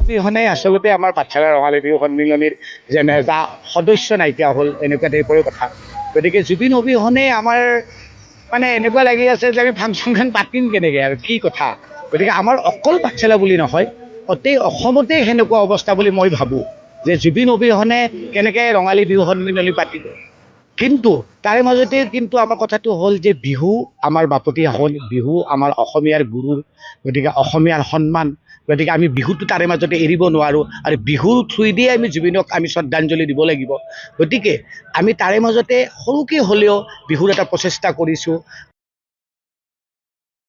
অবিহনে আচলতে আমাৰ পাঠশালা ৰঙালী বিহু সন্মিলনীৰ যেনে এটা সদস্য নাইকিয়া হ'ল এনেকুৱা টাইপৰে কথা। গতিকে জুবিন অবিহনে আমাৰ মানে এনেকুৱা লাগি আছে যে আমি ফাংচনখন পাতিম কেনেকৈ আৰু কি কথা। গতিকে আমাৰ অকল পাঠশালা বুলি নহয়, গোটেই অসমতে সেনেকুৱা অৱস্থা বুলি মই ভাবোঁ যে জুবিন অবিহনে কেনেকৈ ৰঙালী বিহু সন্মিলনী পাতিব। কিন্তু তাৰে মাজতে কিন্তু আমাৰ কথাটো হ'ল যে বিহু আমাৰ বাপতিসাহোন, বিহু আমাৰ অসমীয়াৰ গুৰু, গতিকে অসমীয়াৰ সন্মান। গতিকে আমি বিহুটো তাৰে মাজতে এৰিব নোৱাৰোঁ আৰু বিহুৰ থ্ৰুইদিয়ে আমি জুবিনক আমি শ্ৰদ্ধাঞ্জলি দিব লাগিব। গতিকে আমি তাৰে মাজতে সৰুকৈ হ'লেও বিহুৰ এটা প্ৰচেষ্টা কৰিছোঁ।